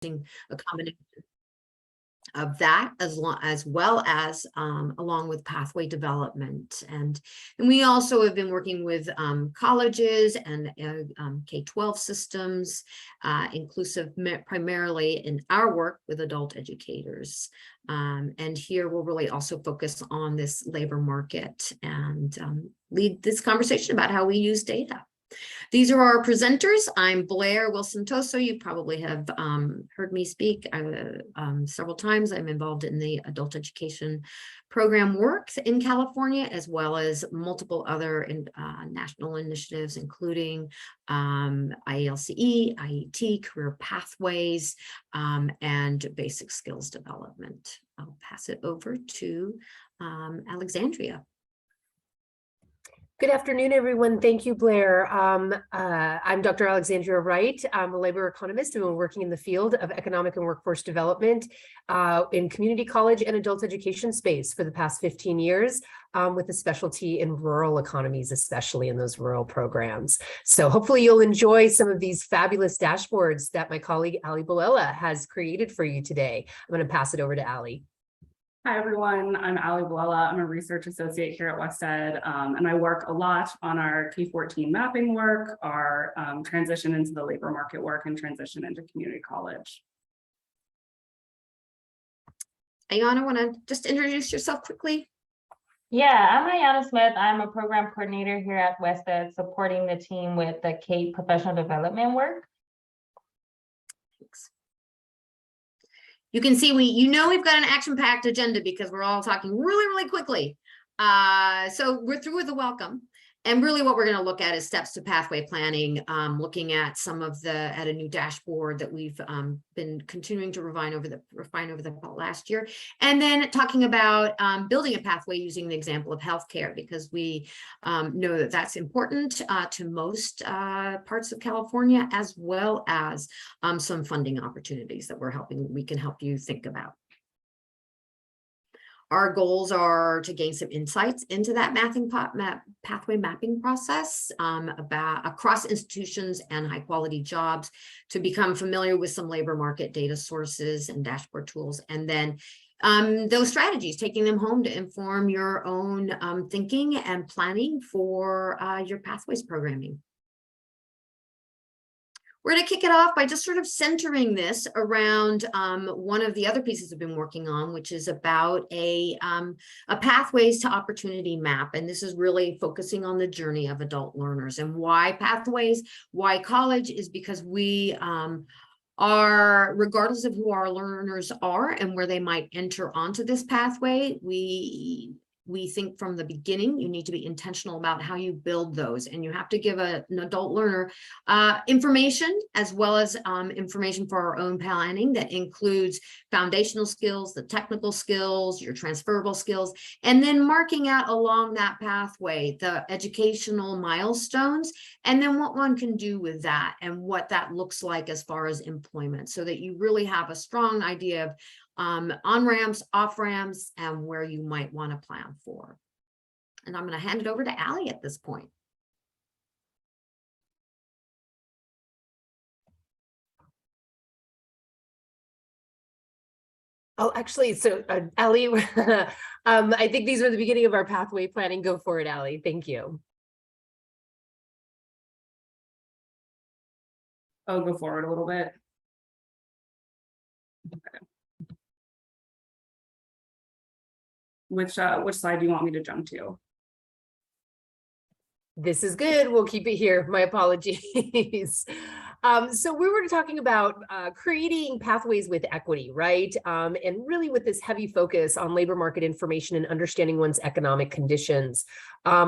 a combination of that as well as along with pathway development. And we also have been working with colleges and K-12 systems, inclusive primarily in our work with adult educators. And here we'll really also focus on this labor market and lead this conversation about how we use data. These are our presenters. I'm Blair Wilson-Toso. You probably have heard me speak several times. I'm involved in the adult education program work in California, as well as multiple other national initiatives, including IELCE, IET, career pathways, and basic skills development. I'll pass it over to Alexandria. Good afternoon, everyone. Thank you, Blair. I'm Dr. Alexandria Wright. I'm a labor economist and I'm working in the field of economic and workforce development in community college and adult education space for the past 15 years, with a specialty in rural economies, especially in those rural programs. So hopefully you'll enjoy some of these fabulous dashboards that my colleague, Ali Bilella, has created for you today. I'm going to pass it over to Ali. Hi, everyone. I'm Ali Bilella. I'm a research associate here at WestEd, and I work a lot on our K-14 mapping work, our transition into the labor market work, and transition into community college. Ayana, want to just introduce yourself quickly? Yeah, I'm Ayana Smith. I'm a program coordinator here at WestEd, supporting the team with the CAPE professional development work. Thanks. You can see we've got an action-packed agenda because we're all talking really quickly. So we're through with the welcome. And really what we're going to look at is steps to pathway planning, looking at some of at a new dashboard that we've been continuing to refine over the last year. And then talking about building a pathway using the example of healthcare, because we know that that's important to most parts of California, as well as some funding opportunities that we can help you think about. Our goals are to gain some insights into that pathway mapping process across institutions and high quality jobs, to become familiar with some labor market data sources and dashboard tools, and then those strategies, taking them home to inform your own thinking and planning for your pathways programming. We're going to kick it off by just sort of centering this around one of the other pieces I've been working on, which is about a pathways to opportunity map. And this is really focusing on the journey of adult learners. And why pathways, why college, is because we are, regardless of who our learners are and where they might enter onto this pathway, we think from the beginning you need to be intentional about how you build those, and you have to give an adult learner information, as well as information for our own planning that includes foundational skills, the technical skills, your transferable skills, and then marking out along that pathway the educational milestones, and then what one can do with that and what that looks like as far as employment, so that you really have a strong idea of on-ramps, off-ramps, and where you might want to plan for. And I'm going to hand it over to Ali at this point. Oh, actually, so Ali, I think these are the beginning of our pathway planning. Go for it, Ali. Thank you. I'll go forward a little bit. Okay. Which slide do you want me to jump to? This is good. We'll keep it here. My apologies. So we were talking about creating pathways with equity, right? And really with this heavy focus on labor market information and understanding one's economic conditions.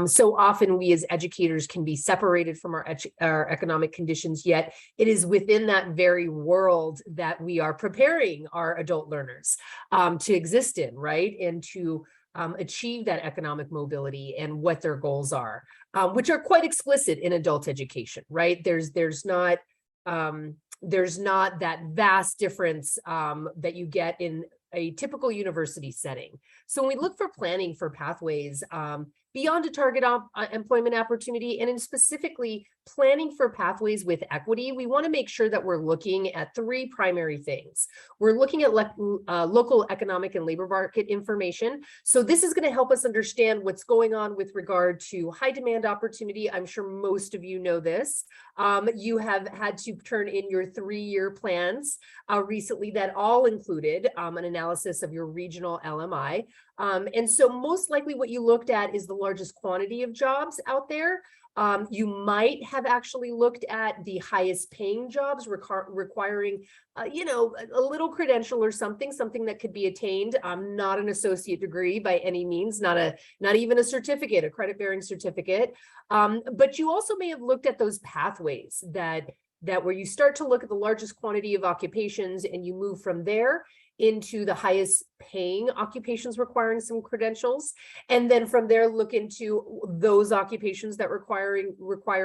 So often we as educators can be separated from our economic conditions, yet it is within that very world that we are preparing our adult learners to exist in, right? And to achieve that economic mobility and what their goals are, which are quite explicit in adult education, right? There's not that vast difference that you get in a typical university setting. So when we look for planning for pathways, beyond a target employment opportunity, and in specifically planning for pathways with equity, we want to make sure that we're looking at three primary things. We're looking at local economic and labor market information. So this is going to help us understand what's going on with regard to high demand opportunity. I'm sure most of you know this. You have had to turn in your 3-year plans recently that all included an analysis of your regional LMI. And so most likely what you looked at is the largest quantity of jobs out there. You might have actually looked at the highest paying jobs requiring, a little credential or something that could be attained. Not an associate degree by any means, not even a certificate, a credit bearing certificate. But you also may have looked at those pathways that where you start to look at the largest quantity of occupations and you move from there into the highest paying occupations requiring some credentials. And then from there, look into those occupations that require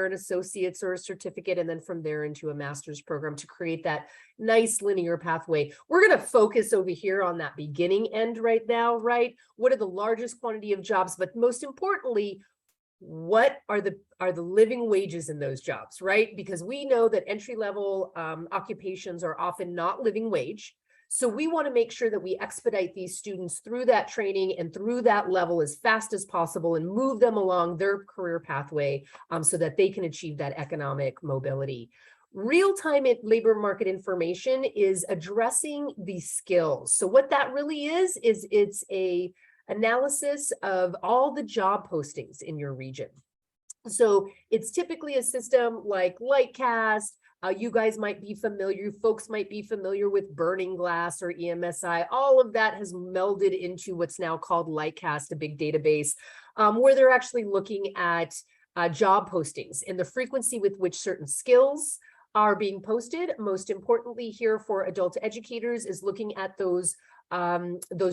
an associate's or a certificate. And then from there into a master's program to create that nice linear pathway. We're going to focus over here on that beginning end right now, right? What are the largest quantity of jobs? But most importantly, what are the living wages in those jobs, right? Because we know that entry-level occupations are often not living wage. So we want to make sure that we expedite these students through that training and through that level as fast as possible and move them along their career pathway so that they can achieve that economic mobility. Real-time labor market information is addressing these skills. So what that really is it's a analysis of all the job postings in your region. So it's typically a system like Lightcast. You guys might be familiar, folks might be familiar with Burning Glass or EMSI. All of that has melded into what's now called Lightcast, a big database, where they're actually looking at job postings and the frequency with which certain skills are being posted. Most importantly here for adult educators is looking at those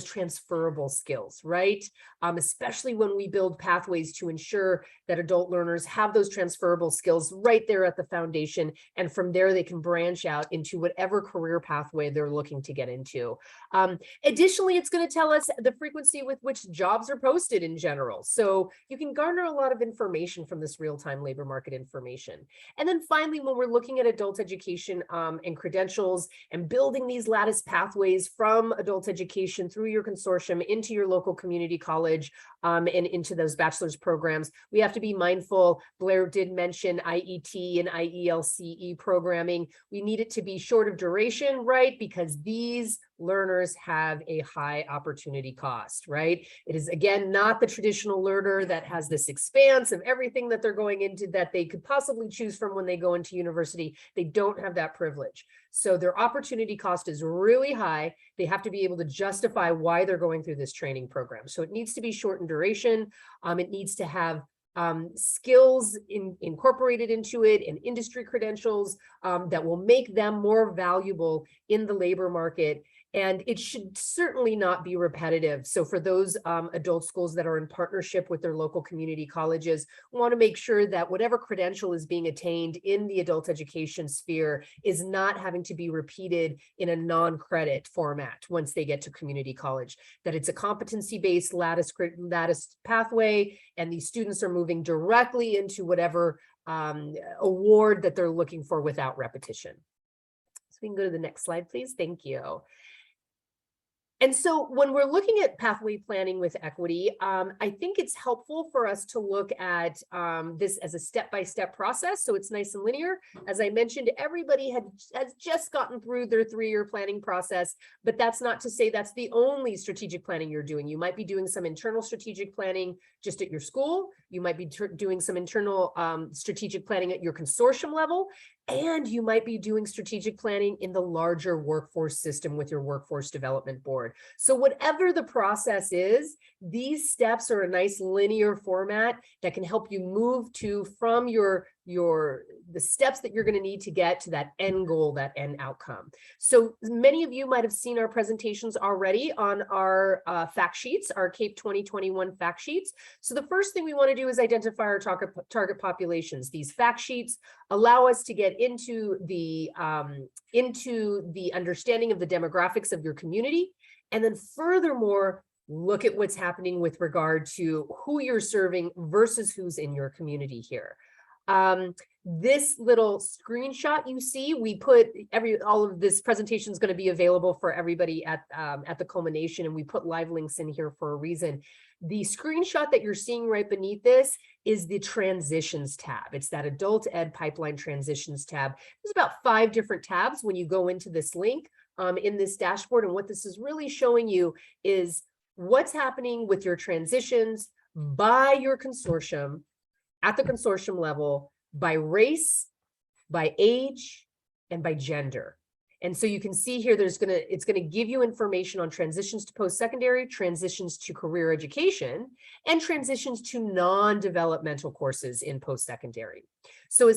transferable skills, right? Especially when we build pathways to ensure that adult learners have those transferable skills right there at the foundation. And from there, they can branch out into whatever career pathway they're looking to get into. Additionally, it's going to tell us the frequency with which jobs are posted in general. So you can garner a lot of information from this real-time labor market information. And then finally, when we're looking at adult education and credentials and building these lattice pathways from adult education through your consortium into your local community college and into those bachelor's programs, we have to be mindful. Blair did mention IET and IELCE programming. We need it to be short of duration, right? Because these learners have a high opportunity cost, right? It is, again, not the traditional learner that has this expanse of everything that they're going into that they could possibly choose from when they go into university. They don't have that privilege. So their opportunity cost is really high. They have to be able to justify why they're going through this training program. So it needs to be short in duration. It needs to have skills incorporated into it and industry credentials that will make them more valuable in the labor market. And it should certainly not be repetitive. So for those adult schools that are in partnership with their local community colleges, we want to make sure that whatever credential is being attained in the adult education sphere is not having to be repeated in a non-credit format once they get to community college, that it's a competency-based lattice pathway, and these students are moving directly into whatever award that they're looking for without repetition. So we can go to the next slide, please. Thank you. And so when we're looking at pathway planning with equity, I think it's helpful for us to look at this as a step-by-step process. So it's nice and linear. As I mentioned, everybody has just gotten through their 3-year planning process, but that's not to say that's the only strategic planning you're doing. You might be doing some internal strategic planning just at your school. You might be doing some internal strategic planning at your consortium level. And you might be doing strategic planning in the larger workforce system with your workforce development board. So whatever the process is, these steps are a nice linear format that can help you move from the steps that you're going to need to get to that end goal, that end outcome. So many of you might have seen our presentations already on our fact sheets, our CAPE 2021 fact sheets. So the first thing we want to do is identify our target populations. These fact sheets allow us to get into the understanding of the demographics of your community. And then furthermore, look at what's happening with regard to who you're serving versus who's in your community here. This little screenshot you see, we put all of this presentation is going to be available for everybody at the culmination, and we put live links in here for a reason. The screenshot that you're seeing right beneath this is the transitions tab. It's that adult ed pipeline transitions tab. There's about 5 different tabs when you go into this link in this dashboard. And what this is really showing you is what's happening with your transitions by your consortium, at the consortium level, by race, by age, and by gender. And so you can see here, it's gonna give you information on transitions to post-secondary, transitions to career education, and transitions to non-developmental courses in post-secondary. So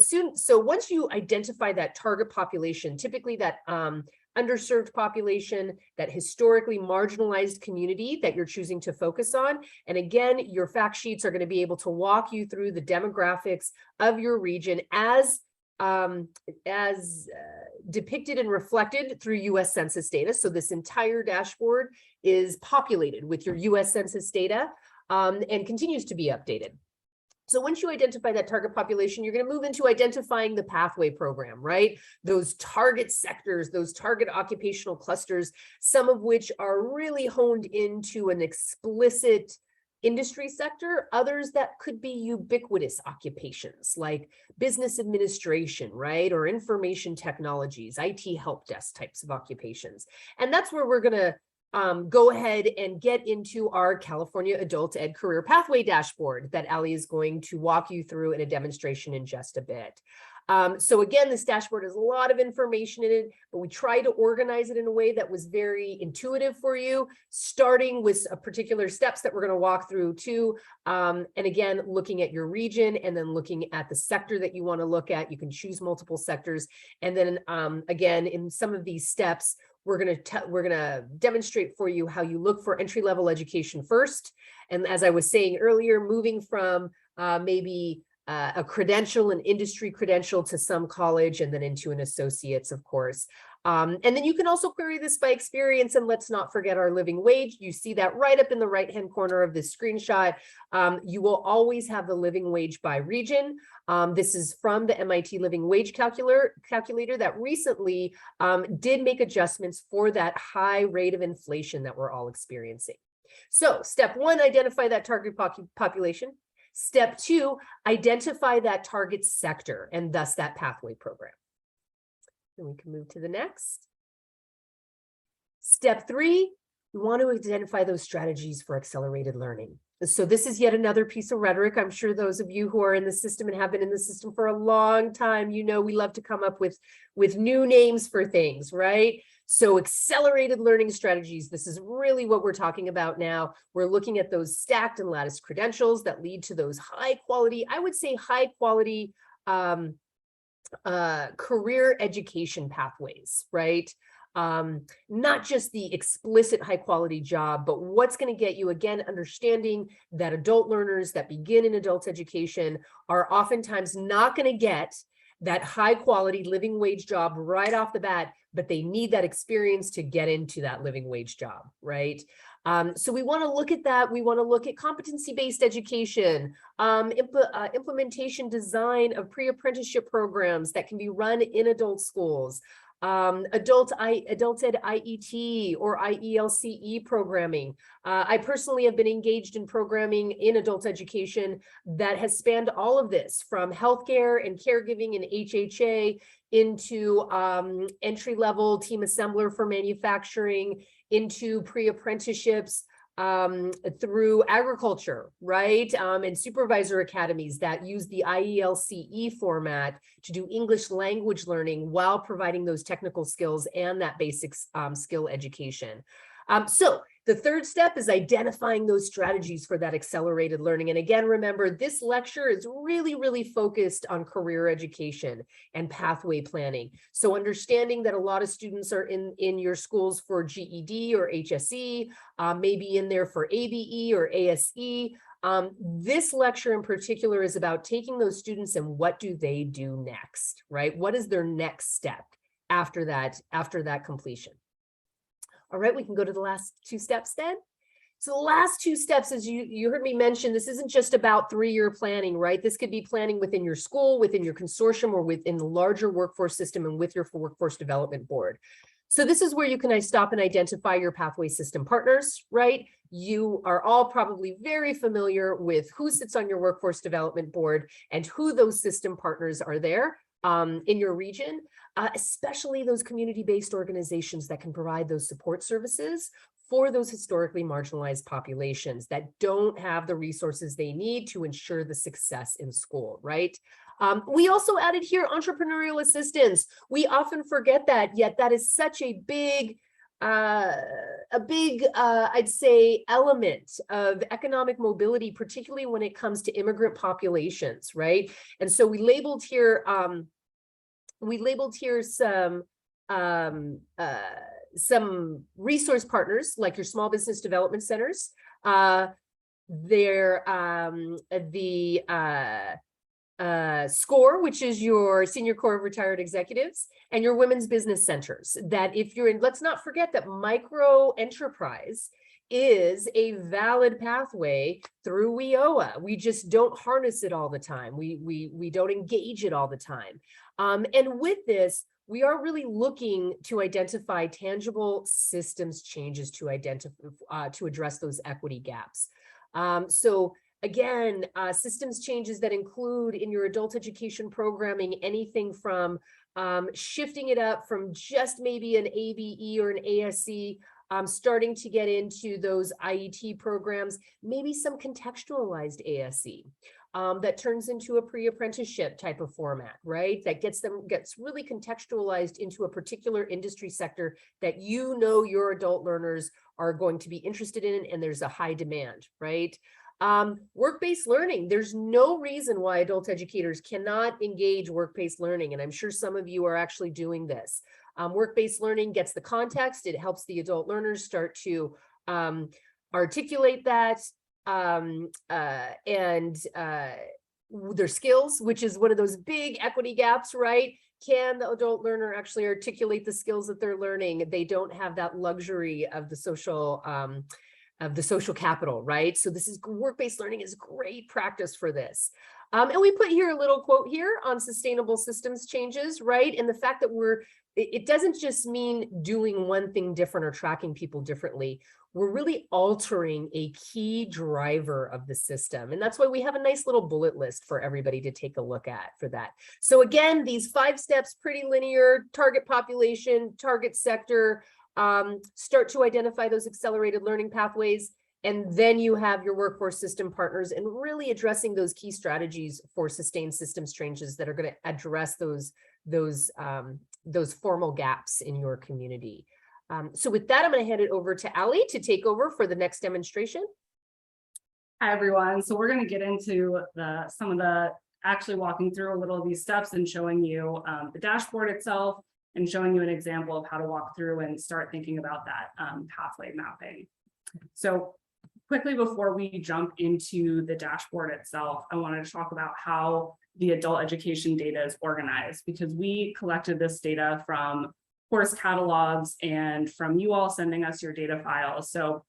once you identify that target population, typically that underserved population, that historically marginalized community that you're choosing to focus on. And again, your fact sheets are going to be able to walk you through the demographics of your region as depicted and reflected through US Census data. So this entire dashboard is populated with your US Census data and continues to be updated. So once you identify that target population, you're going to move into identifying the pathway program, right? Those target sectors, those target occupational clusters, some of which are really honed into an explicit industry sector, others that could be ubiquitous occupations like business administration, right? Or information technologies, IT help desk types of occupations. And that's where we're going to go ahead and get into our California Adult Ed Career Pathway Dashboard that Ali is going to walk you through in a demonstration in just a bit. So again, this dashboard has a lot of information in it, but we try to organize it in a way that was very intuitive for you, starting with particular steps that we're going to walk through too. And again, looking at your region and then looking at the sector that you want to look at. You can choose multiple sectors. And then again, in some of these steps, we're going to demonstrate for you how you look for entry-level education first. And as I was saying earlier, moving from maybe a credential, an industry credential to some college and then into an associate's, of course. And then you can also query this by experience, and let's not forget our living wage. You see that right up in the right-hand corner of this screenshot. You will always have the living wage by region. This is from the MIT Living Wage calculator that recently did make adjustments for that high rate of inflation that we're all experiencing. So step 1, identify that target population. Step 2, identify that target sector and thus that pathway program. And we can move to the next. Step 3, we want to identify those strategies for accelerated learning. So this is yet another piece of rhetoric. I'm sure those of you who are in the system and have been in the system for a long time, you know we love to come up with new names for things, right? So accelerated learning strategies, this is really what we're talking about now. We're looking at those stacked and lattice credentials that lead to those high quality, I would say high quality career education pathways, right? Not just the explicit high quality job, but what's going to get you, again, understanding that adult learners that begin in adult education are oftentimes not going to get that high quality living wage job right off the bat, but they need that experience to get into that living wage job, right? So we want to look at that. We want to look at competency-based education, implementation design of pre-apprenticeship programs that can be run in adult schools, adult ed IET or IELCE programming. I personally have been engaged in programming in adult education that has spanned all of this, from healthcare and caregiving and HHA into entry-level team assembler for manufacturing, into pre-apprenticeships through agriculture, right? And supervisor academies that use the IELCE format to do English language learning while providing those technical skills and that basic skill education. So the third step is identifying those strategies for that accelerated learning. And again, remember, this lecture is really, really focused on career education and pathway planning. So understanding that a lot of students are in your schools for GED or HSE, maybe in there for ABE or ASE. This lecture in particular is about taking those students and what do they do next, right? What is their next step after that completion? All right, we can go to the last 2 steps then. So the last two steps, as you heard me mention, this isn't just about 3-year planning, right? This could be planning within your school, within your consortium, or within the larger workforce system and with your workforce development board. So this is where you can stop and identify your pathway system partners, right? You are all probably very familiar with who sits on your workforce development board and who those system partners are there in your region, especially those community-based organizations that can provide those support services for those historically marginalized populations that don't have the resources they need to ensure the success in school, right? We also added here entrepreneurial assistance. We often forget that, yet that is such a big, I'd say, element of economic mobility, particularly when it comes to immigrant populations, right? And so we labeled here some resource partners like your small business development centers, SCORE, which is your Senior Corps of Retired Executives, and your women's business centers. That if you're in, let's not forget that micro enterprise is a valid pathway through WIOA. We just don't harness it all the time. We don't engage it all the time. And with this, we are really looking to identify tangible systems changes to address those equity gaps. So again, systems changes that include in your adult education programming, anything from shifting it up from just maybe an ABE or an ASC, starting to get into those IET programs, maybe some contextualized ASC. That turns into a pre-apprenticeship type of format, right? That gets really contextualized into a particular industry sector that you know your adult learners are going to be interested in, and there's a high demand, right? Work-based learning. There's no reason why adult educators cannot engage work-based learning, and I'm sure some of you are actually doing this. Work-based learning gets the context. It helps the adult learners start to articulate that, their skills, which is one of those big equity gaps, right? Can the adult learner actually articulate the skills that they're learning? They don't have that luxury of the social capital, right? So this is work-based learning is great practice for this. And we put here a little quote here on sustainable systems changes, right? And the fact that it doesn't just mean doing one thing different or tracking people differently. We're really altering a key driver of the system. And that's why we have a nice little bullet list for everybody to take a look at for that. So again, these 5 steps, pretty linear: target population, target sector, start to identify those accelerated learning pathways, and then you have your workforce system partners and really addressing those key strategies for sustained systems changes that are going to address those formal gaps in your community. So with that, I'm going to hand it over to Ali to take over for the next demonstration. Hi, everyone. So we're going to get into some of the actually walking through a little of these steps and showing you the dashboard itself and showing you an example of how to walk through and start thinking about that pathway mapping. So quickly, before we jump into the dashboard itself, I wanted to talk about how the adult education data is organized, because we collected this data from course catalogs and from you all sending us your data files. So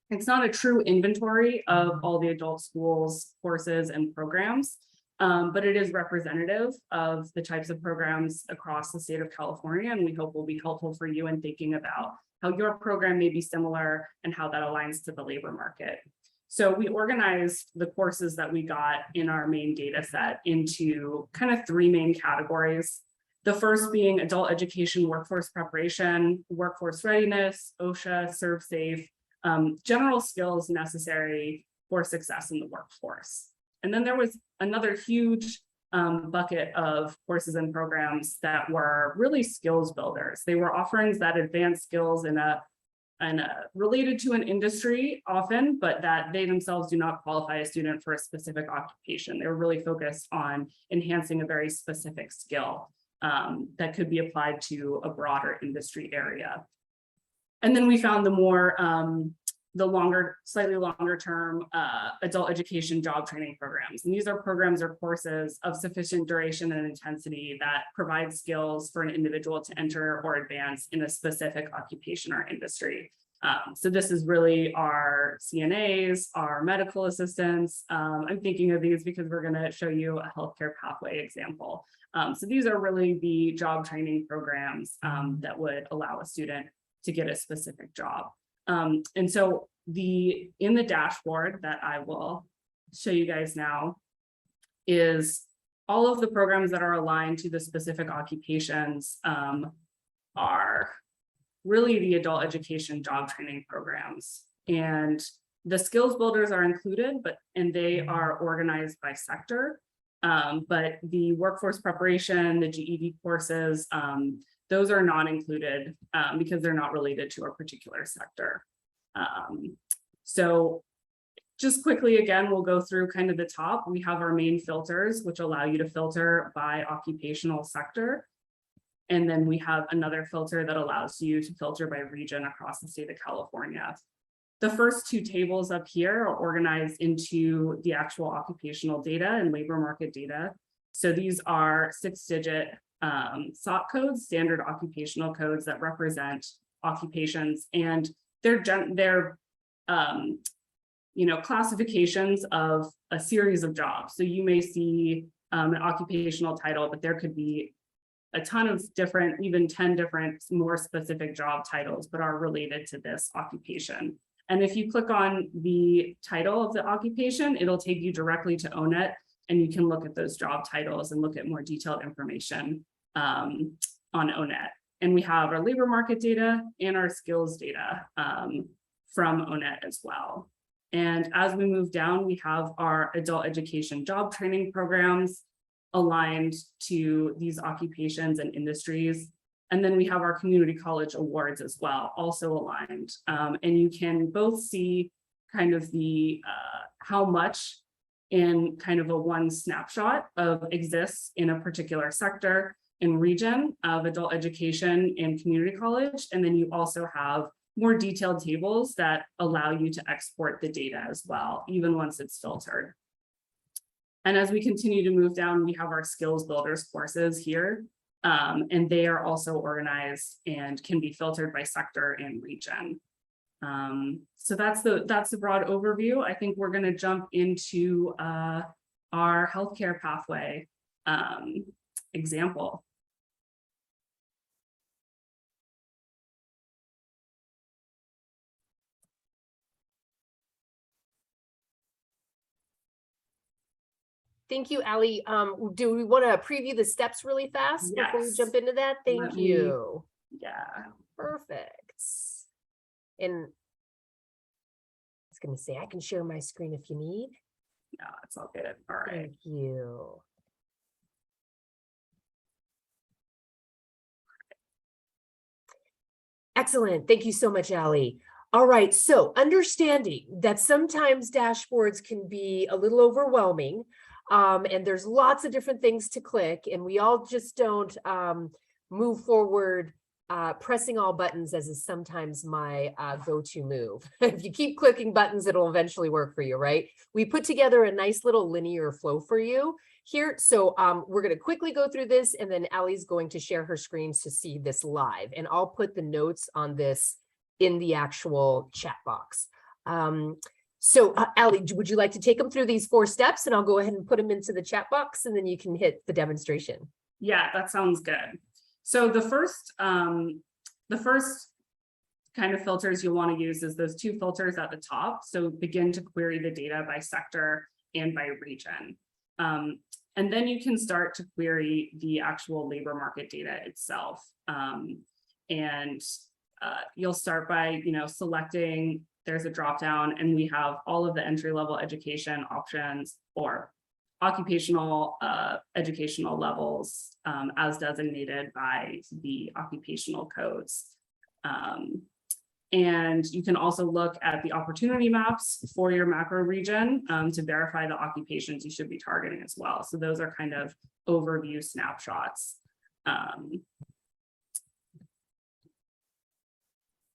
it's not a true inventory of all the adult schools, courses, and programs, but it is representative of the types of programs across the state of California, and we hope will be helpful for you in thinking about how your program may be similar and how that aligns to the labor market. So we organized the courses that we got in our main data set into kind of 3 main categories. The first being adult education, workforce preparation, workforce readiness, OSHA, serve safe, general skills necessary for success in the workforce. And then there was another huge bucket of courses and programs that were really skills builders. They were offerings that advance skills in a related to an industry often, but that they themselves do not qualify a student for a specific occupation. They were really focused on enhancing a very specific skill that could be applied to a broader industry area. And then we found the more slightly longer term adult education job training programs. And these are programs or courses of sufficient duration and intensity that provide skills for an individual to enter or advance in a specific occupation or industry. So this is really our CNAs, our medical assistants. I'm thinking of these because we're going to show you a healthcare pathway example. So these are really the job training programs that would allow a student to get a specific job. And so in the dashboard that I will show you guys now is all of the programs that are aligned to the specific occupations are really the adult education job training programs. And the skills builders are included, and they are organized by sector. But the workforce preparation, the GED courses, those are not included because they're not related to a particular sector. So just quickly, again, we'll go through kind of the top. We have our main filters, which allow you to filter by occupational sector. And then we have another filter that allows you to filter by region across the state of California. The first two tables up here are organized into the actual occupational data and labor market data. So these are 6-digit SOC codes, standard occupational codes that represent occupations, and they're classifications of a series of jobs. So you may see an occupational title, but there could be a ton of different, even 10 different more specific job titles, but are related to this occupation. And if you click on the title of the occupation, it'll take you directly to ONET, and you can look at those job titles and look at more detailed information on ONET. And we have our labor market data and our skills data from ONET as well. And as we move down, we have our adult education job training programs aligned to these occupations and industries. And then we have our community college awards as well, also aligned. And you can both see kind of the how much in kind of a one snapshot of exists in a particular sector and region of adult education and community college. And then you also have more detailed tables that allow you to export the data as well, even once it's filtered. And as we continue to move down, we have our skills builders courses here, and they are also organized and can be filtered by sector and region. So that's the broad overview. I think we're going to jump into our healthcare pathway example. Thank you, Ali. Do we want to preview the steps really fast before we Yes. jump into that? Thank you. Yeah. Perfect. And I was going to say, I can share my screen if you need. No, it's all good. All right. Thank you. Excellent. Thank you so much, Ali. All right. So understanding that sometimes dashboards can be a little overwhelming, and there's lots of different things to click, and we all just don't move forward pressing all buttons, as is sometimes my go-to move. If you keep clicking buttons, it'll eventually work for you, right? We put together a nice little linear flow for you here. So we're going to quickly go through this, and then Ali's going to share her screens to see this live. And I'll put the notes on this in the actual chat box. So Ali, would you like to take them through these 4 steps, and I'll go ahead and put them into the chat box, and then you can hit the demonstration. Yeah, that sounds good. So the first kind of filters you'll want to use is those 2 filters at the top. So begin to query the data by sector and by region. And then you can start to query the actual labor market data itself. You'll start by, selecting, there's a drop down, and we have all of the entry-level education options or occupational educational levels as designated by the occupational codes. And you can also look at the opportunity maps for your macro region to verify the occupations you should be targeting as well. So those are kind of overview snapshots.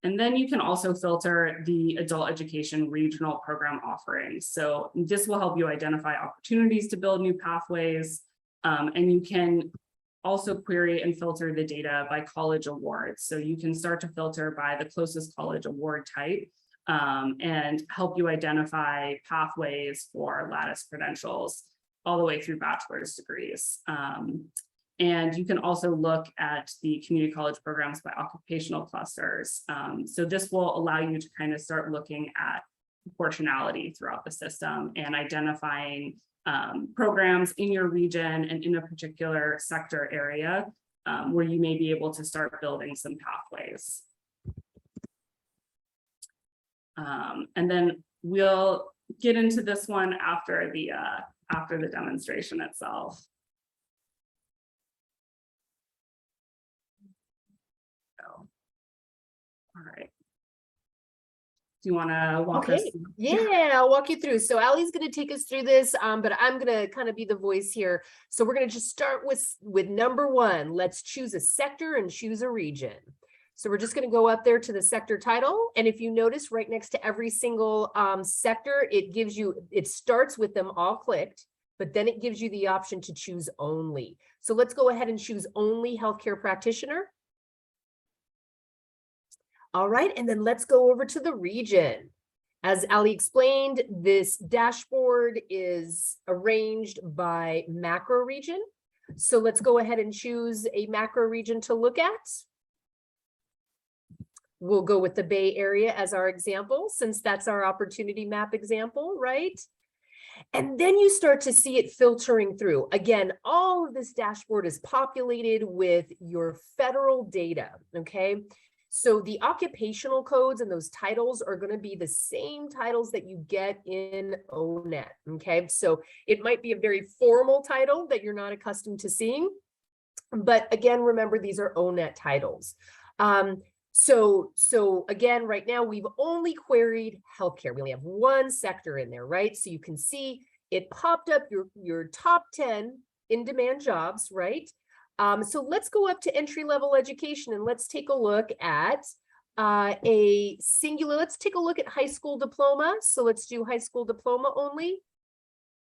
And then you can also filter the adult education regional program offerings. So this will help you identify opportunities to build new pathways. And you can also query and filter the data by college awards. So you can start to filter by the closest college award type and help you identify pathways for lattice credentials all the way through bachelor's degrees. And you can also look at the community college programs by occupational clusters. So this will allow you to kind of start looking at proportionality throughout the system and identifying programs in your region and in a particular sector area where you may be able to start building some pathways. And then we'll get into this one after the demonstration itself. So, all right. Do you want to walk us Okay, through? yeah, I'll walk you through. So Allie's going to take us through this, but I'm going to kind of be the voice here. So we're going to just start with number one. Let's choose a sector and choose a region. So we're just going to go up there to the sector title. And if you notice right next to every single sector, it starts with them all clicked, but then it gives you the option to choose only. So let's go ahead and choose only healthcare practitioner. All right, and then let's go over to the region. As Ali explained, this dashboard is arranged by macro region. So let's go ahead and choose a macro region to look at. We'll go with the Bay Area as our example, since that's our opportunity map example, right? And then you start to see it filtering through. Again, all of this dashboard is populated with your federal data, okay? So the occupational codes and those titles are going to be the same titles that you get in ONET, okay? So it might be a very formal title that you're not accustomed to seeing, but again, remember, these are ONET titles. So again, right now we've only queried healthcare. We only have one sector in there, right? So you can see it popped up your top 10 in-demand jobs, right? So let's go up to entry-level education and let's take a look at let's take a look at high school diploma. So let's do high school diploma only.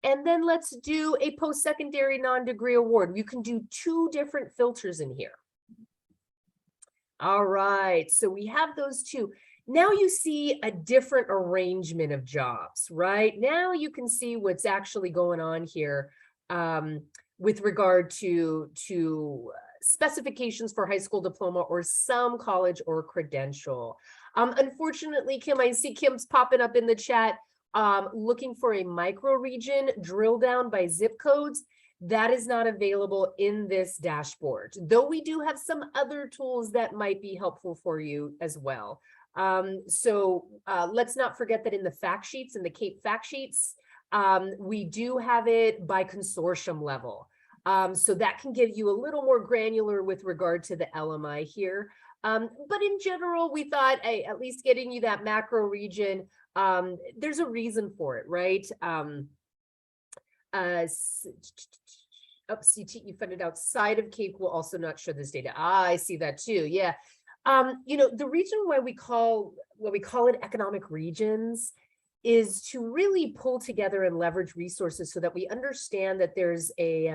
And then let's do a post-secondary non-degree award. You can do 2 different filters in here. All right, so we have those 2. Now you see a different arrangement of jobs, right? Now you can see what's actually going on here with regard to specifications for high school diploma or some college or credential. Unfortunately, Kim, I see Kim's popping up in the chat looking for a micro region drill down by zip codes. That is not available in this dashboard, though we do have some other tools that might be helpful for you as well. Let's not forget that in the fact sheets, in the CAPE fact sheets, we do have it by consortium level. So that can give you a little more granular with regard to the LMI here. But in general, we thought at least getting you that macro region, there's a reason for it, right? CT you funded outside of CAPE will also not show this data. I see that too. Yeah. The reason why we call it economic regions is to really pull together and leverage resources so that we understand that there's a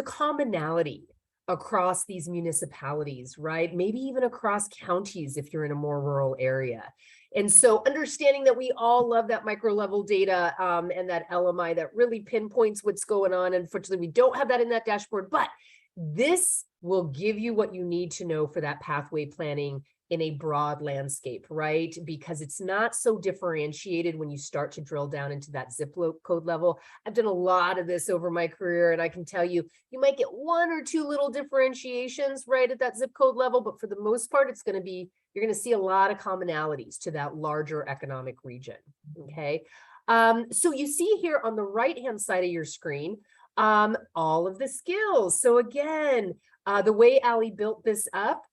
commonality across these municipalities, right? Maybe even across counties if you're in a more rural area. And so understanding that we all love that micro level data and that LMI that really pinpoints what's going on. Unfortunately, we don't have that in that dashboard, but this will give you what you need to know for that pathway planning in a broad landscape, right? Because it's not so differentiated when you start to drill down into that zip code level. I've done a lot of this over my career, and I can tell you, you might get 1 or 2 little differentiations right at that zip code level, but for the most part, you're going to see a lot of commonalities to that larger economic region, okay? So you see here on the right-hand side of your screen, all of the skills. So again, the way Ali built this up,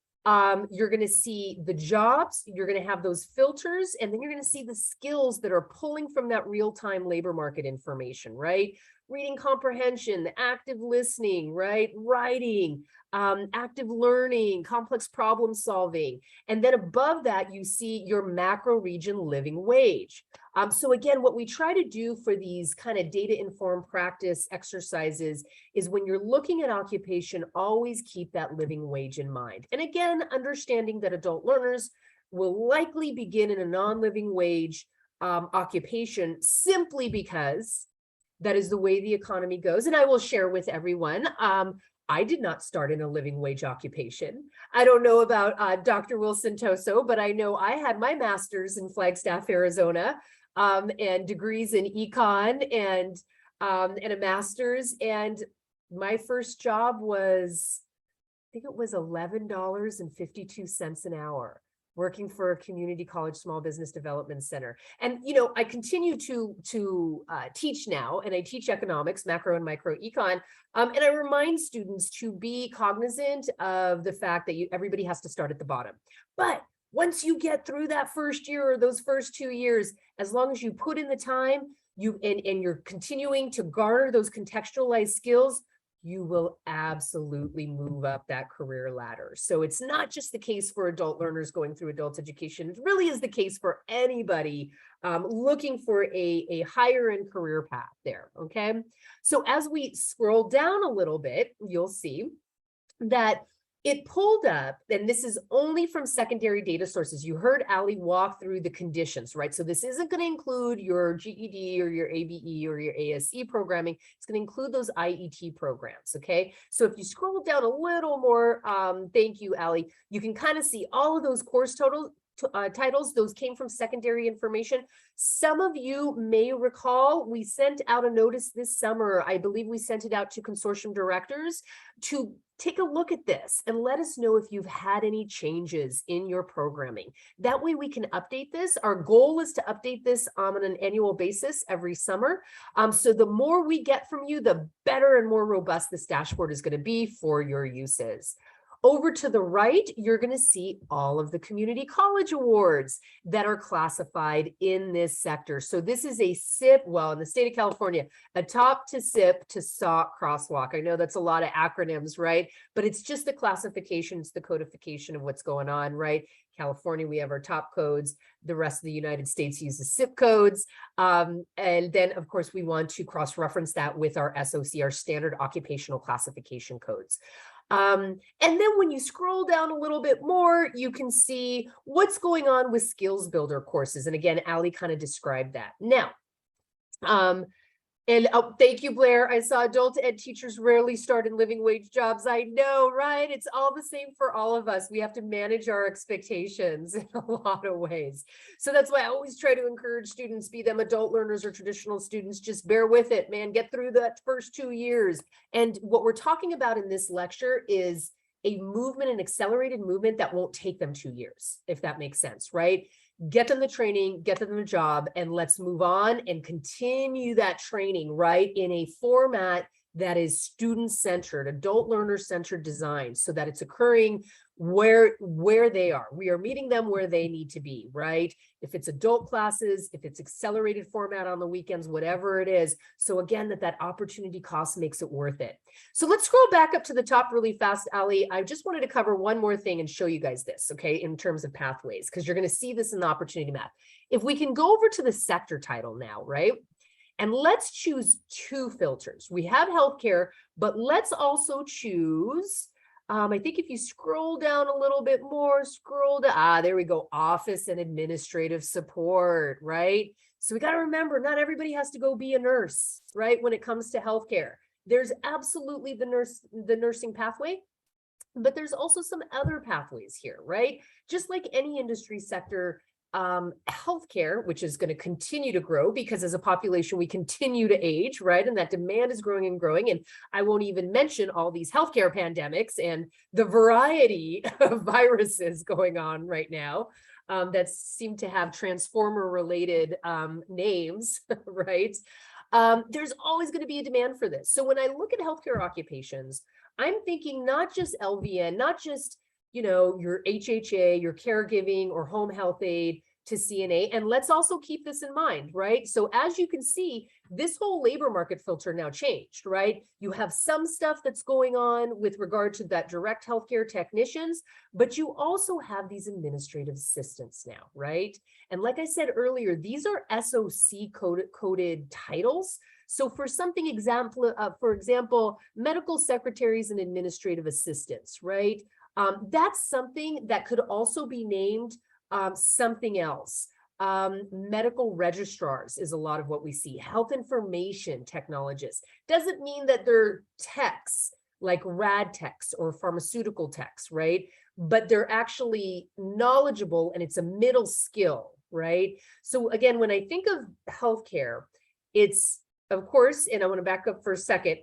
you're going to see the jobs, you're going to have those filters, and then you're going to see the skills that are pulling from that real-time labor market information, right? reading comprehension, the active listening, right? Writing, active learning, complex problem solving. And then above that, you see your macro region living wage. So again, what we try to do for these kind of data informed practice exercises is when you're looking at occupation, always keep that living wage in mind. And again, understanding that adult learners will likely begin in a non-living wage occupation simply because that is the way the economy goes. And I will share with everyone, I did not start in a living wage occupation. I don't know about Dr. Wilson Toso, but I know I had my master's in Flagstaff, Arizona, and degrees in econ and a master's. And my first job was, I think it was $11.52 an hour, working for a community college small business development center. And, you know, I continue to teach now, and I teach economics, macro and micro econ. And I remind students to be cognizant of the fact that everybody has to start at the bottom. But once you get through that first year or those first 2 years, as long as you put in the time, and you're continuing to garner those contextualized skills, you will absolutely move up that career ladder. So it's not just the case for adult learners going through adult education. It really is the case for anybody looking for a higher end career path there, okay? So as we scroll down a little bit, you'll see that it pulled up, and this is only from secondary data sources. You heard Ali walk through the conditions, right? So this isn't going to include your GED or your ABE or your ASE programming. It's going to include those IET programs, okay? So if you scroll down a little more, thank you, Ali, you can kind of see all of those course titles. Those came from secondary information. Some of you may recall we sent out a notice this summer. I believe we sent it out to consortium directors to take a look at this and let us know if you've had any changes in your programming. That way we can update this. Our goal is to update this on an annual basis every summer. So the more we get from you, the better and more robust this dashboard is going to be for your uses. Over to the right, you're going to see all of the community college awards that are classified in this sector. So this is a SIP, well, in the state of California, a top to SIP to SOC crosswalk. I know that's a lot of acronyms, right? But it's just the classification, it's the codification of what's going on, right? California, we have our top codes. The rest of the United States uses SIP codes. And then, of course, we want to cross-reference that with our SOC, our standard occupational classification codes. And then when you scroll down a little bit more, you can see what's going on with skills builder courses. And again, Ali kind of described that. Now, thank you, Blair. I saw adult ed teachers rarely start in living wage jobs. I know, right? It's all the same for all of us. We have to manage our expectations in a lot of ways. So that's why I always try to encourage students, be them adult learners or traditional students, just bear with it, man. Get through that first 2 years. And what we're talking about in this lecture is a movement, an accelerated movement that won't take them 2 years, if that makes sense, right? Get them the training, get them the job, and let's move on and continue that training, right, in a format that is student-centered, adult learner-centered design, so that it's occurring where they are. We are meeting them where they need to be, right? If it's adult classes, if it's accelerated format on the weekends, whatever it is. So again, that opportunity cost makes it worth it. So let's scroll back up to the top really fast, Ali. I just wanted to cover one more thing and show you guys this, okay, in terms of pathways, because you're going to see this in the opportunity map. If we can go over to the sector title now, right? And let's choose 2 filters. We have healthcare, but let's also choose, I think if you scroll down a little bit more, there we go, office and administrative support, right? So we got to remember, not everybody has to go be a nurse, right? When it comes to healthcare, there's absolutely the nursing pathway, but there's also some other pathways here, right? Just like any industry sector, healthcare, which is going to continue to grow because as a population, we continue to age, right? And that demand is growing and growing. And I won't even mention all these healthcare pandemics and the variety of viruses going on right now that seem to have transformer related names, right? There's always going to be a demand for this. So when I look at healthcare occupations, I'm thinking not just LVN, not just, you know, your HHA, your caregiving or home health aide to CNA. And let's also keep this in mind, right? So as you can see, this whole labor market filter now changed, right? You have some stuff that's going on with regard to that direct healthcare technicians, but you also have these administrative assistants now, right? And like I said earlier, these are SOC coded titles. So for for example, medical secretaries and administrative assistants, right? That's something that could also be named something else. Medical registrars is a lot of what we see. Health information technologists. Doesn't mean that they're techs like rad techs or pharmaceutical techs, right? But they're actually knowledgeable and it's a middle skill, right? So again, when I think of healthcare, it's, of course, and I want to back up for a second,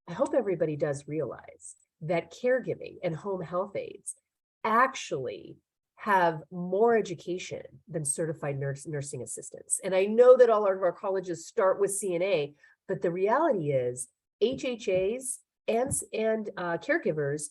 I hope everybody does realize that caregiving and home health aides actually have more education than certified nursing assistants. And I know that all of our colleges start with CNA, but the reality is HHAs and caregivers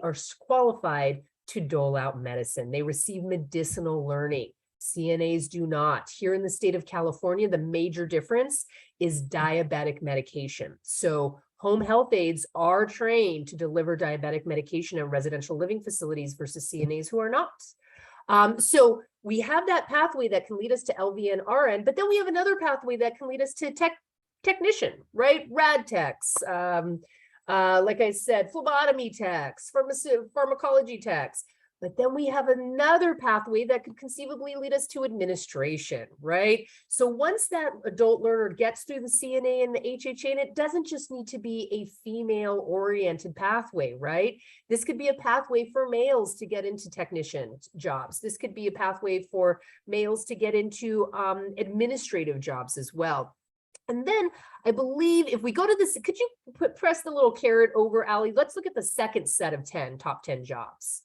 are qualified to dole out medicine. They receive medicinal learning. CNAs do not. Here in the state of California, the major difference is diabetic medication. So home health aides are trained to deliver diabetic medication in residential living facilities versus CNAs who are not. So we have that pathway that can lead us to LVN RN, but then we have another pathway that can lead us to technician, right? Rad techs, like I said, phlebotomy techs, pharmacology techs. But then we have another pathway that could conceivably lead us to administration, right? So once that adult learner gets through the CNA and the HHA, and it doesn't just need to be a female-oriented pathway, right? This could be a pathway for males to get into technician jobs. This could be a pathway for males to get into administrative jobs as well. And then I believe if we go to this, could you press the little caret over, Ali? Let's look at the second set of top 10 jobs.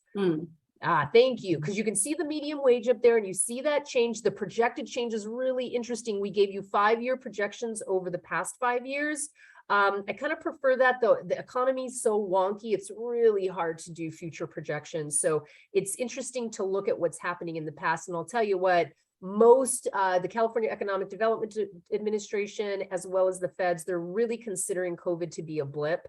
Thank you. Because you can see the median wage up there and you see that change. The projected change is really interesting. We gave you 5-year projections over the past 5 years. I kind of prefer that though. The economy is so wonky. It's really hard to do future projections. So it's interesting to look at what's happening in the past. And I'll tell you what, the California Economic Development Administration, as well as the feds, they're really considering COVID to be a blip.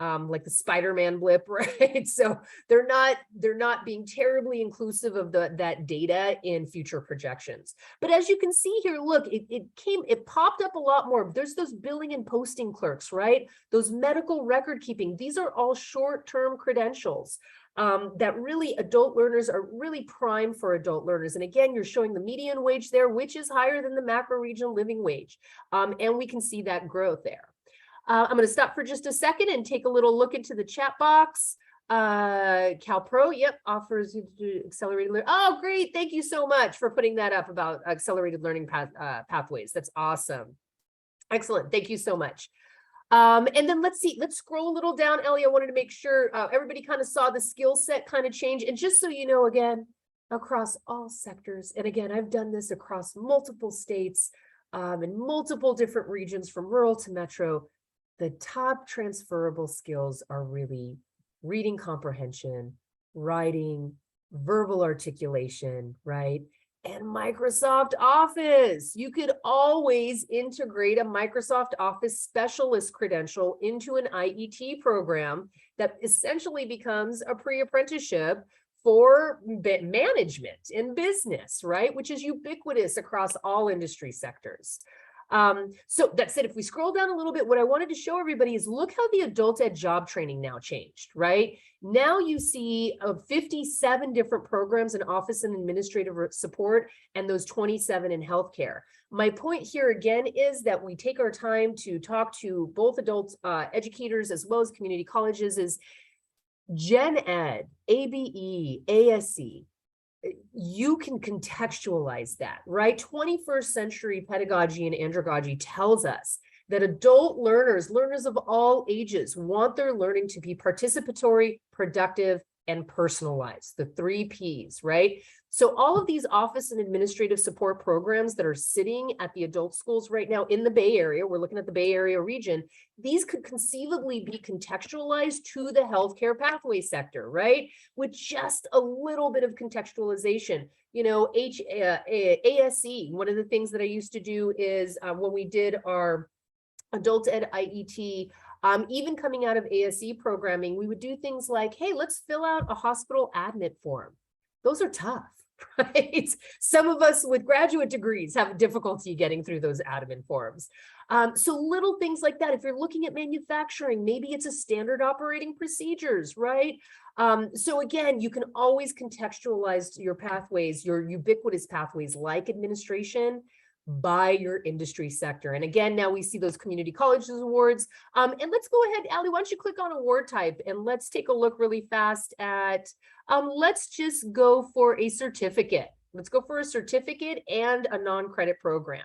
Like the Spider-Man blip, right? So they're not being terribly inclusive of that data in future projections. But as you can see here, look, it popped up a lot more. There's those billing and posting clerks, right? Those medical record keeping. These are all short-term credentials that really adult learners are really prime for adult learners. And again, you're showing the median wage there, which is higher than the macro regional living wage. And we can see that growth there. I'm going to stop for just a second and take a little look into the chat box. CalPro, yep, offers you to do accelerated learning. Oh, great. Thank you so much for putting that up about accelerated learning pathways. That's awesome. Excellent. Thank you so much. And then let's scroll a little down. Ellie, I wanted to make sure everybody kind of saw the skill set kind of change. And just so you know, again, across all sectors, and again, I've done this across multiple states in multiple different regions from rural to metro. The top transferable skills are really reading comprehension, writing, verbal articulation, right? And Microsoft Office. You could always integrate a Microsoft Office specialist credential into an IET program that essentially becomes a pre-apprenticeship for management in business, right? Which is ubiquitous across all industry sectors. So that said, if we scroll down a little bit, what I wanted to show everybody is look how the adult ed job training now changed, right? Now you see 57 different programs in office and administrative support and those 27 in healthcare. My point here again is that we take our time to talk to both adult educators as well as community colleges is Gen Ed, ABE, ASE. You can contextualize that, right? 21st century pedagogy and andragogy tells us that adult learners of all ages, want their learning to be participatory, productive, and personalized, the 3 Ps, right? So all of these office and administrative support programs that are sitting at the adult schools right now in the Bay Area, we're looking at the Bay Area region, these could conceivably be contextualized to the healthcare pathway sector, right? With just a little bit of contextualization. You know, ASE, one of the things that I used to do is when we did our adult ed IET, even coming out of ASE programming, we would do things like, hey, let's fill out a hospital admit form. Those are tough, right? Some of us with graduate degrees have difficulty getting through those admin forms. So little things like that. If you're looking at manufacturing, maybe it's a standard operating procedures, right? So again, you can always contextualize your pathways, your ubiquitous pathways like administration, by your industry sector. And again, now we see those community colleges awards. And let's go ahead, Ali, why don't you click on award type and let's take a look really fast at, let's just go for a certificate. Let's go for a certificate and a non-credit program.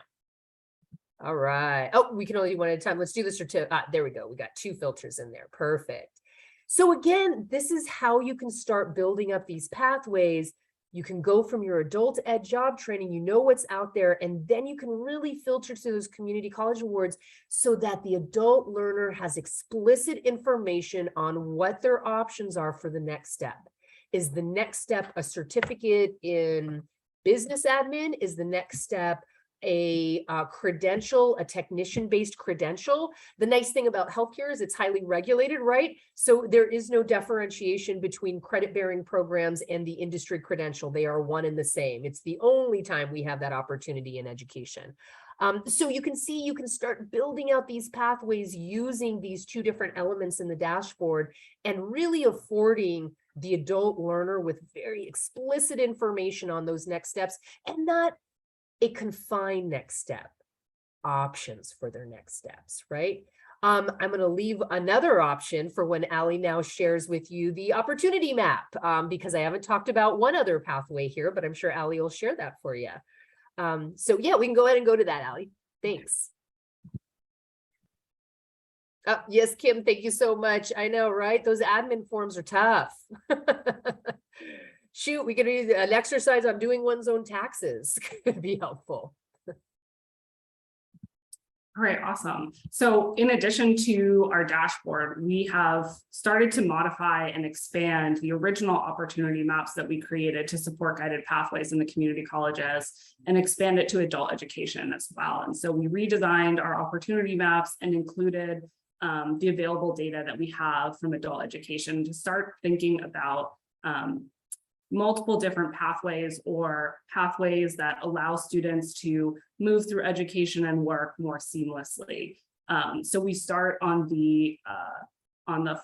All right. Oh, we can only do one at a time. Let's do the certificate. There we go. We got 2 filters in there. Perfect. So again, this is how you can start building up these pathways. You can go from your adult ed job training, you know what's out there, and then you can really filter to those community college awards so that the adult learner has explicit information on what their options are for the next step. Is the next step a certificate in business admin? Is the next step a credential, a technician-based credential? The nice thing about healthcare is it's highly regulated, right? So there is no differentiation between credit-bearing programs and the industry credential. They are one and the same. It's the only time we have that opportunity in education. So you can see, you can start building out these pathways using these 2 different elements in the dashboard and really affording the adult learner with very explicit information on those next steps, and not a confined next step, options for their next steps, right? I'm going to leave another option for when Ali now shares with you the opportunity map, because I haven't talked about one other pathway here, but I'm sure Ali will share that for you. So yeah, we can go ahead and go to that, Ali. Thanks. Yes, Kim, thank you so much. I know, right? Those admin forms are tough. Shoot, we could do an exercise on doing one's own taxes. Could be helpful. All right, awesome. So in addition to our dashboard, we have started to modify and expand the original opportunity maps that we created to support guided pathways in the community colleges and expand it to adult education as well. And so we redesigned our opportunity maps and included the available data that we have from adult education to start thinking about multiple different pathways or pathways that allow students to move through education and work more seamlessly. So we start on the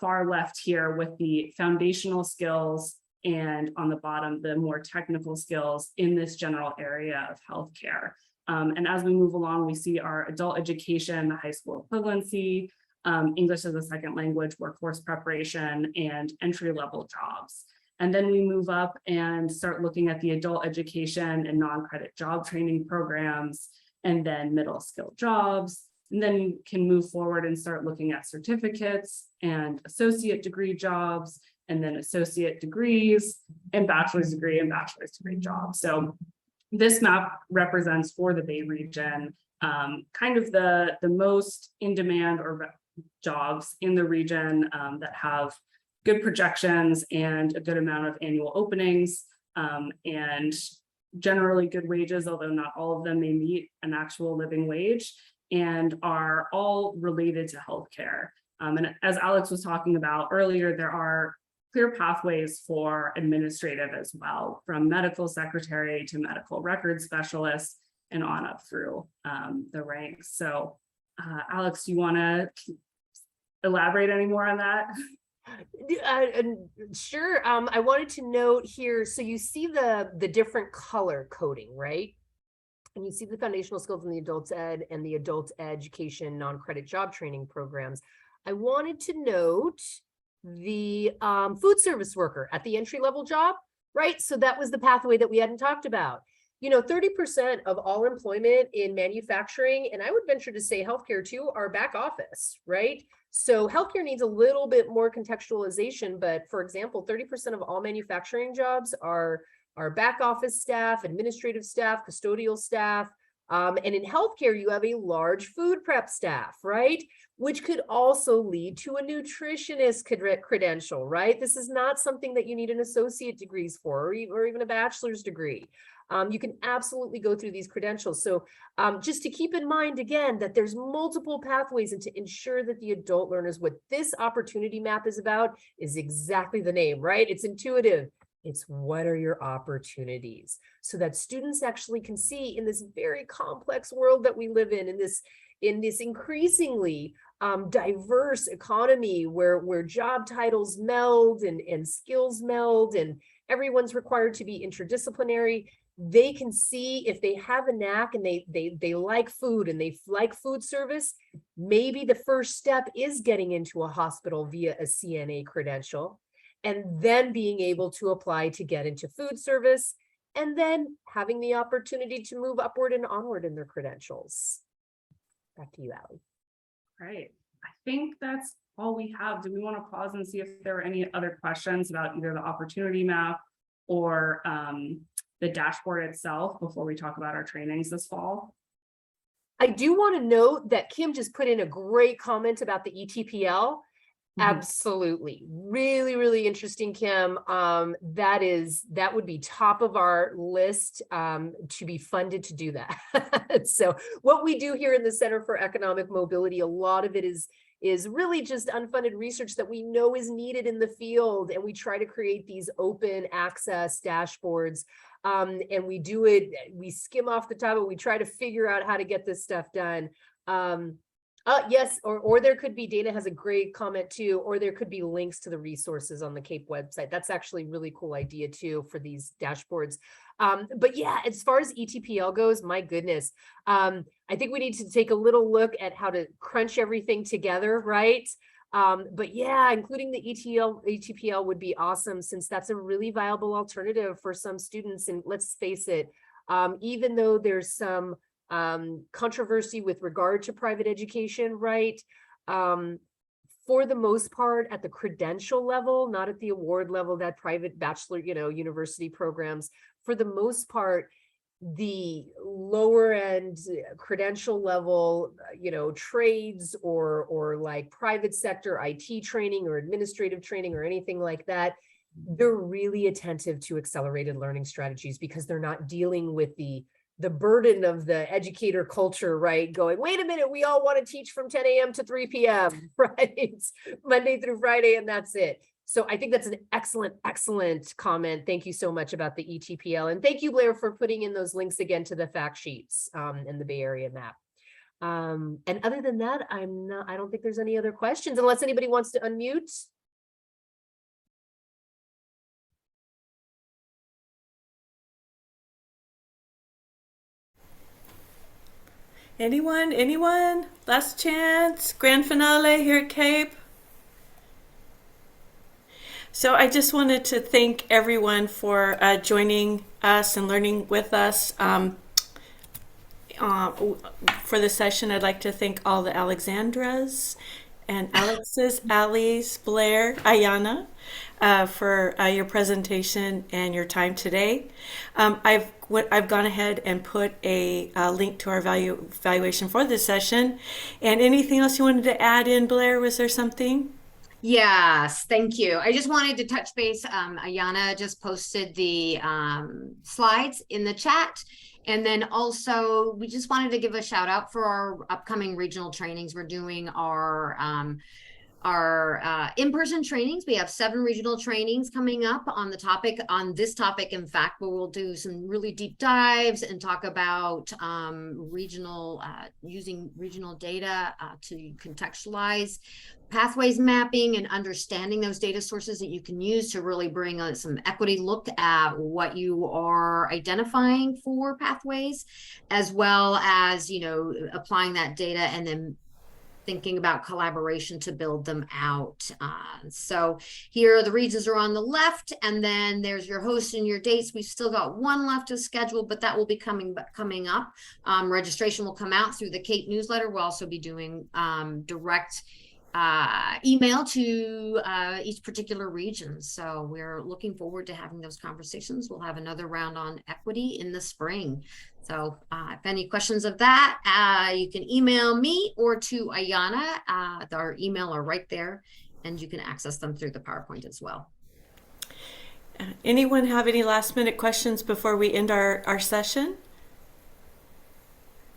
far left here with the foundational skills, and on the bottom, the more technical skills in this general area of healthcare. And as we move along, we see our adult education, the high school equivalency, English as a second language, workforce preparation, and entry-level jobs. And then we move up and start looking at the adult education and non-credit job training programs, and then middle skill jobs. And then you can move forward and start looking at certificates and associate degree jobs, and then associate degrees and bachelor's degree jobs. So this map represents for the Bay region kind of the most in-demand or jobs in the region that have good projections and a good amount of annual openings, and generally good wages, although not all of them may meet an actual living wage, and are all related to healthcare. And as Alex was talking about earlier, there are clear pathways for administrative as well, from medical secretary to medical records specialist and on up through the ranks. So Alex, do you want to elaborate any more on that? Sure. I wanted to note here, so you see the different color coding, right? And you see the foundational skills in the adult ed and the adult education non-credit job training programs. I wanted to note the food service worker at the entry-level job, right? So that was the pathway that we hadn't talked about. 30% of all employment in manufacturing, and I would venture to say healthcare too, are back office, right? So healthcare needs a little bit more contextualization, but for example, 30% of all manufacturing jobs are back office staff, administrative staff, custodial staff. And in healthcare, you have a large food prep staff, right? Which could also lead to a nutritionist credential, right? This is not something that you need an associate degrees for, or even a bachelor's degree. You can absolutely go through these credentials. So just to keep in mind, again, that there's multiple pathways, and to ensure that the adult learners, what this opportunity map is about is exactly the name, right? It's intuitive. It's what are your opportunities, so that students actually can see in this very complex world that we live in this increasingly diverse economy where job titles meld and skills meld and everyone's required to be interdisciplinary. They can see if they have a knack and they like food and they like food service. Maybe the first step is getting into a hospital via a CNA credential, and then being able to apply to get into food service, and then having the opportunity to move upward and onward in their credentials. Back to you, Allie. Great. I think that's all we have. Do we want to pause and see if there are any other questions about either the opportunity map or the dashboard itself before we talk about our trainings this fall? I do want to note that Kim just put in a great comment about the ETPL. Absolutely. Really, really interesting, Kim. That would be top of our list to be funded to do that. So what we do here in the Center for Economic Mobility, a lot of it is really just unfunded research that we know is needed in the field. And we try to create these open access dashboards. And we do it, we skim off the top, and we try to figure out how to get this stuff done. Yes, or there could be, Dana has a great comment too, or there could be links to the resources on the CAPE website. That's actually a really cool idea too for these dashboards. But yeah, as far as ETPL goes, my goodness, I think we need to take a little look at how to crunch everything together, right? But yeah, including the ETPL would be awesome, since that's a really viable alternative for some students. And let's face it, even though there's some controversy with regard to private education, right? For the most part, at the credential level, not at the award level, that private bachelor, university programs, for the most part, the lower end credential level, trades or like private sector IT training or administrative training or anything like that, they're really attentive to accelerated learning strategies, because they're not dealing with the burden of the educator culture, right? Going, wait a minute, we all want to teach from 10 a.m. to 3 p.m., right? Monday through Friday, and that's it. So I think that's an excellent, excellent comment. Thank you so much about the ETPL. And thank you, Blair, for putting in those links again to the fact sheets and the Bay Area map. And other than that, I don't think there's any other questions, unless anybody wants to unmute. Anyone? Last chance, grand finale here at CAPE. So I just wanted to thank everyone for joining us and learning with us. For the session, I'd like to thank all the Alexandras and Alex's, Allie's, Blair, Ayana, for your presentation and your time today. I've gone ahead and put a link to our evaluation for this session. And anything else you wanted to add in, Blair? Was there something? Yes, thank you. I just wanted to touch base. Ayana just posted the slides in the chat. And then also, we just wanted to give a shout out for our upcoming regional trainings. We're doing our in-person trainings. We have 7 regional trainings coming up on this topic, in fact, where we'll do some really deep dives and talk about using regional data to contextualize pathways mapping and understanding those data sources that you can use to really bring some equity look at what you are identifying for pathways, as well as, applying that data and then thinking about collaboration to build them out. So here the regions are on the left, and then there's your host and your dates. We've still got one left to schedule, but that will be coming up. Registration will come out through the CAPE newsletter. We'll also be doing direct email to each particular region. So we're looking forward to having those conversations. We'll have another round on equity in the spring. So if any questions of that, you can email me or to Ayana. Our email are right there, and you can access them through the PowerPoint as well. Anyone have any last minute questions before we end our session?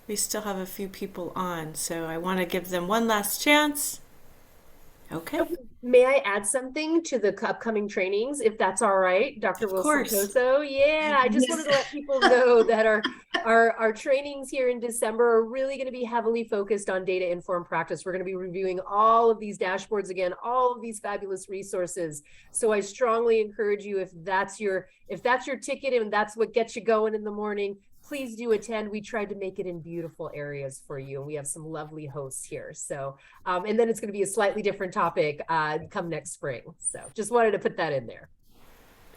We still have a few people on, so I want to give them one last chance. Okay. May I add something to the upcoming trainings, if that's all right, Dr. Of Wilson course. Toso? Yeah, I just wanted to let people know that our trainings here in December are really going to be heavily focused on data-informed practice. We're going to be reviewing all of these dashboards again, all of these fabulous resources. So I strongly encourage you, if that's your ticket and that's what gets you going in the morning, please do attend. We tried to make it in beautiful areas for you, and we have some lovely hosts here. So, and then it's going to be a slightly different topic come next spring. So just wanted to put that in there.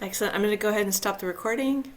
Excellent. I'm going to go ahead and stop the recording.